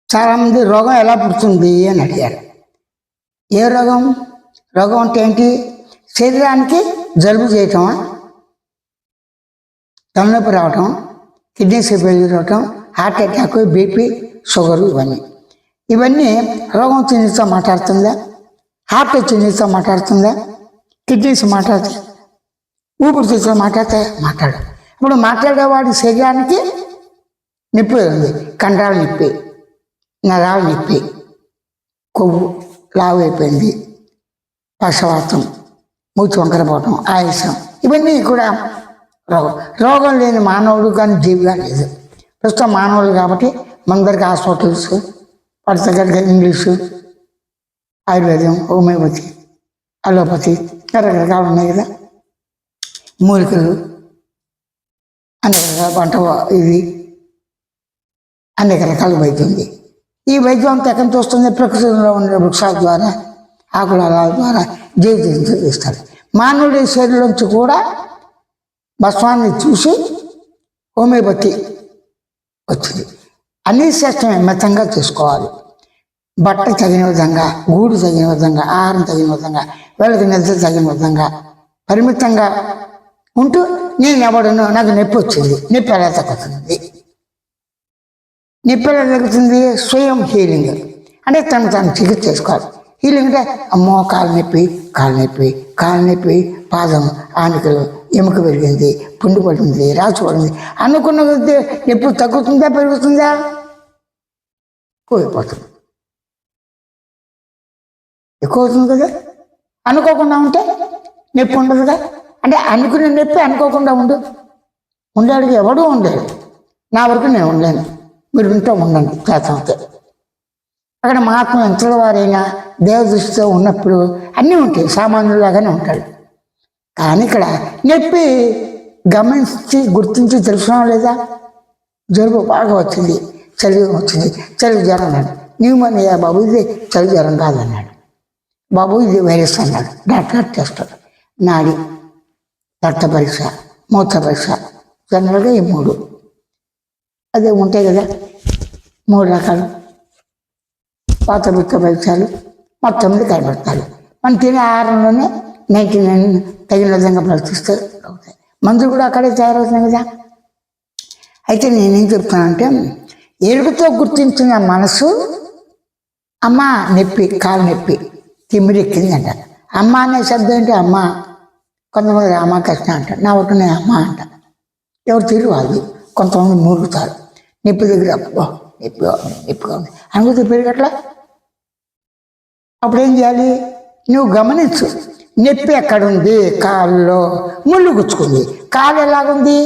చాలామంది రోగం ఎలా పుడుతుంది అని అడిగారు. ఏ రోగం? రోగం అంటే ఏంటి? శరీరానికి జలుబు చేయటమా, తలనొప్పి రావటం, కిడ్నీస్ ఫెయిల్యూర్ అవటం, హార్ట్ అటాక్, బీపీ, షుగరు, ఇవన్నీ రోగం చిన్నతో మాట్లాడుతుందా? హార్ట్ చిన్నతో మాట్లాడుతుందా? కిడ్నీస్ మాట్లాడితే, ఊపిరితిత్తులు మాట్లాడు. ఇప్పుడు మాట్లాడేవాడి శరీరానికి నొప్పి ఉంది. కండరాల నొప్పి, నరాల నొప్పి, కొవ్వు లావు అయిపోయింది, పక్షవాతం, మూతి వంకరపోవటం, ఆయాసం, ఇవన్నీ కూడా రోగం లేని మానవుడు కానీ జీవిగా లేదు. ప్రస్తుతం మానవులు కాబట్టి మనందరికీ హాస్పిటల్స్, వాటి దగ్గర ఇంగ్లీషు, ఆయుర్వేదం, హోమియోపతి, అలోపతి రకరకాలు ఉన్నాయి కదా. మూలికలు, అనేక రకాల పంట, ఇది అనేక రకాల వైద్యం ఉంది. ఈ వైద్యం అంతా ఎక్కడి నుంచి వస్తుంది? ప్రకృతిలో ఉండే వృక్షాల ద్వారా, ఆకుల ద్వారా జీవితం తీస్తారు. మానవుడి శరీరం నుంచి కూడా భస్వాన్ని చూసి హోమియోపతి వచ్చింది. అన్ని శాస్త్రమే మితంగా చేసుకోవాలి. బట్ట తగిన విధంగా, గూడు తగిన విధంగా, ఆహారం తగిన విధంగా, వాళ్ళకి నిద్ర తగిన విధంగా పరిమితంగా ఉంటూ, నేను ఎవడను, నాకు నొప్పి వచ్చింది, నొప్పి ఎలా తగ్గుతుంది? నొప్పి ఎలా తగ్గుతుంది? స్వయం హీలింగ్ అంటే తను చికిత్స చేసుకోవాలి. హీలింగ్ అంటే అమ్మో కాలు నొప్పి, పాదం, ఆనికలు, ఎముక పెరిగింది, పుండు పడింది, రాసు పడింది అనుకున్న నొప్పి తగ్గుతుందా, పెరుగుతుందా? ఎక్కువైపోతుంది. ఎక్కువ అవుతుంది కదా. అనుకోకుండా ఉంటే నొప్పి ఉండదుగా. అంటే అనుకునే నొప్పి అనుకోకుండా ఉండేవాడికి ఎవడూ ఉండేది. నా వరకు నేను ఉండలేను, మీరు వింటూ ఉండండి చేతంతో. అక్కడ మహాత్మ ఎంతల వారైనా దేవదృష్టితో ఉన్నప్పుడు అన్నీ ఉంటాయి, సామాన్యులాగానే ఉంటాడు. కానీ ఇక్కడ నొప్పి గమనించి గుర్తించి తెలుసుకోవడం లేదా? జలుబు బాగా వచ్చింది, చలి వచ్చింది, చలి జ్వరం అన్నాడు. న్యూమోనియా బాబు, ఇది చలి జ్వరం కాదన్నాడు. బాబు ఇది వైరస్ అన్నాడు. డాక్టర్ చేస్తాడు. నాడి, రక్త పరీక్ష, మూత్ర పరీక్ష, జనరల్గా ఈ 3 అదే ఉంటాయి కదా. 3 రకాలు పాత్రపిత్త పరీక్షలు మొత్తం మీద కనిపెడతారు. మనం తినే ఆహారంలోనే 99 తగిన విధంగా ప్రవర్తిస్తే అవుతాయి. మందులు కూడా అక్కడే తయారవుతున్నాయి కదా. అయితే నేనేం చెప్తానంటే, ఎరుకతో గుర్తించిన మనసు అమ్మ నొప్పి, కాలు నొప్పి, తిమ్మిరెక్కిందంట. అమ్మ అనే శబ్దం ఏంటి? అమ్మ. కొంతమంది రామకృష్ణ అంటారు, నా ఒకటి నేను అమ్మ అంట. ఎవరు తిరిగి వాళ్ళు. కొంతమంది మూలుగుతారు. నొప్పి దగ్గర నొప్పిగా ఉంది అనుకుంటే పెరిగట్లా. అప్పుడు ఏం చేయాలి? నువ్వు గమనించు, నొప్పి ఎక్కడుంది? కాళ్ళలో ముళ్ళు గుచ్చుకుంది. కాలు ఎలాగుంది?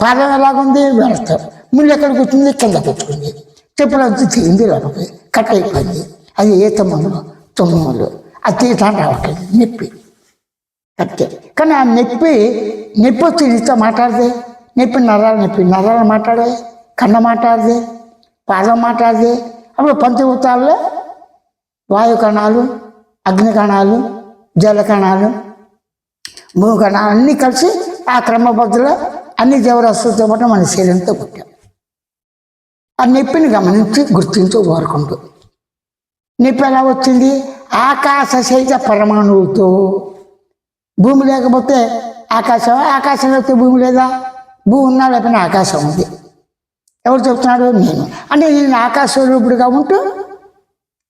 పాదం ఎలాగుంది? వెళతాం. ముళ్ళు ఎక్కడ కూర్చుంది? కింద కూర్చుకుంది. చెప్పులు అంతా తిరిగింది, లోపలికి కట్ అయిపోయింది. అది ఏ తొమ్మిది అది తీయటానికి రావట్లేదు, నొప్పి కట్టే. కానీ ఆ నొప్పి వచ్చి నీతో మాట్లాడితే, నరాలు మాట్లాడే, కన్ను మాట్లాడితే, పాదం మాట్లాడితే, అప్పుడు పంచభూతాల్లో వాయు కణాలు, అగ్ని కణాలు, జల కణాలు, భూ కణాలు అన్నీ కలిసి ఆ క్రమబద్ధలో అన్ని జీవరాశులతో పాటు మన శరీరంతో పుట్టాం. ఆ నొప్పిని గమనించి గుర్తించు కోరుకుంటూ. నొప్పి ఎలా వచ్చింది? ఆకాశ సహిత పరమాణువులతో. భూమి లేకపోతే ఆకాశం లేకపోతే భూమి లేదా? భూమి ఉన్నా లేకపోయినా ఆకాశం ఉంది. ఎవరు చెప్తున్నాడు? నేను. అంటే నేను ఆకాశ రూపుడుగా ఉంటూ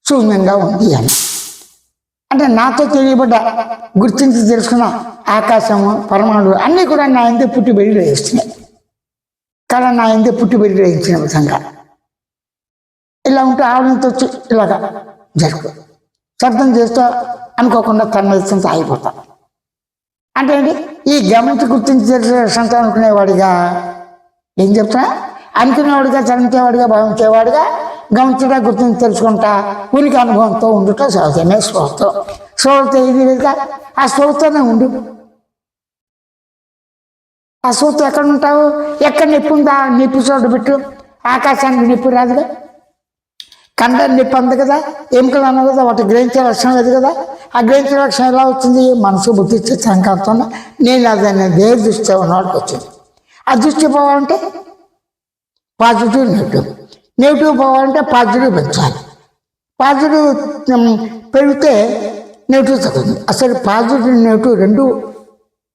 శూన్యంగా ఉంది అని. అంటే నాతో తెలియబడ్డ, గుర్తించి తెలుసుకున్న ఆకాశము, పరమాణువులు అన్నీ కూడా నా ఎందు పుట్టి బెడిలో వేస్తున్నాయి. కానీ నా ఎందు పుట్టి బెడిలో వేయించిన విధంగా ఇలా ఉంటే ఆవిడంతో ఇలాగా జరుగు శబ్దం చేస్తూ అనుకోకుండా తన్మయత్వంతో ఆగిపోతాం. అంటే ఏంటి? ఈ గమనించి గుర్తించి తెలిసే సంతానం అనుకునేవాడిగా ఏం చెప్తున్నా? అనుకునేవాడిగా, చదివించేవాడిగా, భావించేవాడిగా, గమనించడా, గుర్తించి తెలుసుకుంటా, ఉనికి అనుభవంతో ఉండుట సహజమే. స్వతో ఇది లేదా? ఆ స్వతోనే ఉండు. ఆ స్వతో ఎక్కడ ఉంటావు? ఎక్కడ నొప్పి ఉందా? నొప్పి చోటు పెట్టు. ఆకాశానికి నొప్పి రాదుగా, కండ నొప్పి అంది కదా, ఎముకలు అన్న కదా, వాటి గ్రహించే లక్షణం లేదు కదా. ఆ గ్రహించే లక్షణం ఎలా వచ్చింది? మనసు, బుద్ధి, సంకల్పంతో నేను అదనే దేవ దృష్టి ఉన్నవాడికి వచ్చింది. ఆ దృష్టి పోవాలంటే పాజిటివ్ నెగిటివ్. నెగిటివ్ పోవాలంటే పాజిటివ్ పెంచాలి. పాజిటివ్ పెరిగితే నెగిటివ్ తగ్గుతుంది. అసలు పాజిటివ్ నెగిటివ్ రెండు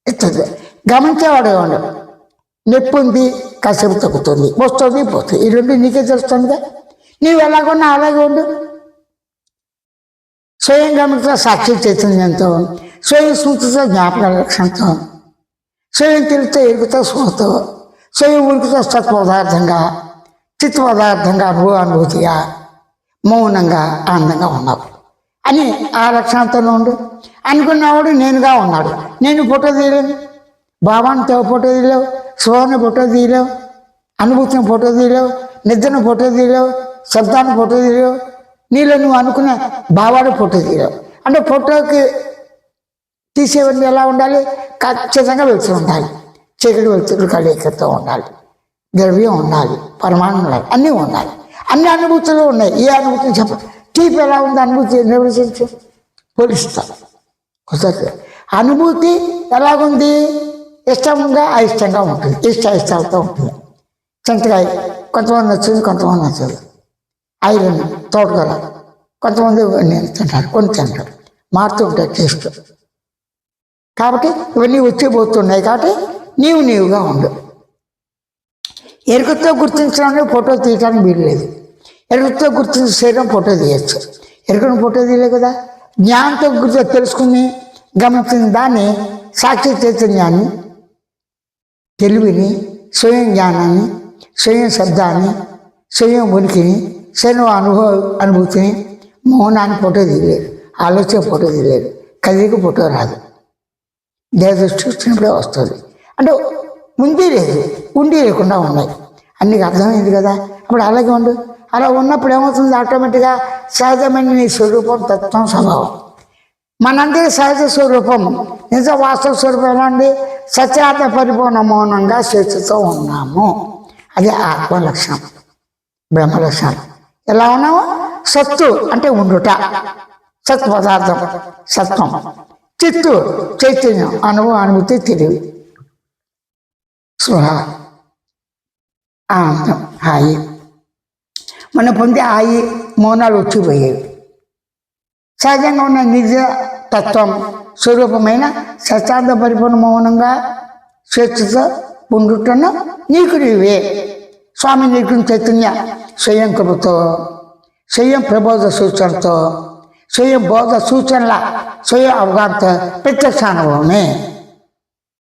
ఎత్తుంది. గమనించేవాడు ఉండవు. నొప్పి ఉంది, కాసేపు తగ్గుతుంది, వస్తుంది, పోతుంది. ఈ రెండు నీకే తెలుస్తుందిగా. నీవు ఎలాగొన్నా అలాగే ఉండు. స్వయం గమనిత సాక్షి చైతన్యంతో, స్వయం స్మృతితో జ్ఞాపక లక్ష్యంతో, స్వయం తెలితో ఎరుగుతో స్మృతో, స్వయం ఉరికితో సత్పదార్థంగా చిత్త పదార్థంగా అనుభూతిగా మౌనంగా ఆనందంగా ఉన్నావు అని ఆ లక్షణంతో ఉండు. అనుకున్నవాడు నేనుగా ఉన్నాడు. నేను ఫోటో తీయలేను, భావాన్ని ఫోటో తీయలేవు, స్వరాన్ని ఫోటో తీయలేవు, అనుభూతిని ఫోటో తీయలేవు, నిద్రను ఫోటో తీయలేవు, శబ్దాన్ని ఫోటో తీయలేవు, నీలో నువ్వు అనుకున్న భావాన్ని ఫోటో తీయలేవు. అంటే ఫోటోకి తీసేవన్నీ ఎలా ఉండాలి? ఖచ్చితంగా వెళ్తూ ఉండాలి. చీకటి వెళ్తులు కలయికతో ఉండాలి, ద్రవ్యం ఉండాలి, పరిమాణం ఉండాలి, అన్నీ ఉండాలి. అన్ని అనుభూతులు ఉన్నాయి. ఏ అనుభూతిని చెప్ప తీపి ఎలా ఉంది అనుభూతి నిర్వచించు, పోలిస్తాను. కుదరదు. అనుభూతి ఎలాగుంది? ఇష్టంగా అయిష్టంగా ఉంటుంది, ఇష్టాలతో ఉంటుంది. చింతకాయ కొంతమంది నచ్చింది, కొంతమంది నచ్చదు. ఐరన్ తోటకూర కొంతమంది తింటారు, కొన్ని తింటారు, మారుతూ ఉంటాయి టేస్ట్. కాబట్టి ఇవన్నీ వచ్చిపోతున్నాయి. కాబట్టి నీవుగా ఉండు. ఎరుకతో గుర్తించడానికి ఫోటో తీయడానికి వీలు లేదు. ఎరుకతో గుర్తించిన శరీరం ఫోటో తీయచ్చు, ఎరుకను ఫోటో తీయలేదు కదా. జ్ఞానంతో గుర్తు తెలుసుకుని గమనించిన దాన్ని సాక్షి చైతన్యాన్ని, తెలివిని, స్వయం జ్ఞానాన్ని, స్వయం శబ్దాన్ని, స్వయం ఉనికిని, స్వయం అనుభూతిని, మౌనాన్ని ఫోటో తీయలేరు, ఆలోచన ఫోటో తీయలేరు, కదిలికి ఫోటో రాదు. దేవదృష్టి వచ్చినప్పుడే వస్తుంది. అంటే ఉంది లేదు, ఉండి లేకుండా ఉన్నాయి. అన్నికి అర్థమైంది కదా. అప్పుడు అలాగే ఉండు. అలా ఉన్నప్పుడు ఏమవుతుంది? ఆటోమేటిక్గా సహజమైన నీ స్వరూపం, తత్వం, స్వభావం. మనందరి సహజ స్వరూపం, నిజ వాస్తవ స్వరూపం ఎలా ఉంది? సత్యార్థ పరిపూర్ణ మౌనంగా స్వేచ్ఛతో ఉన్నాము. అదే ఆత్మ లక్షణం, బ్రహ్మ లక్షణం. ఎలా ఉన్నాము? సత్తు అంటే ఉండుట, సత్ పదార్థం, సత్వం. చిత్తు చైతన్యం, అనుభూతి, తెలివి, స్పృహ, ఆనందం, హాయి. మనం పొందే హాయి మౌనాలు వచ్చిపోయేవి. సహజంగా ఉన్న నిజ తత్వం స్వరూపమైన సత్యార్థ పరిపూర్ణ మౌనంగా స్వేచ్ఛతో ఉండుటను నీకు నీవే. స్వామి నీకు చైతన్య స్వయం కృపతో, స్వయం ప్రబోధ సూచనతో, స్వయం బోధ సూచనల స్వయం అవగాహనతో ప్రత్యక్ష అనుభవమే.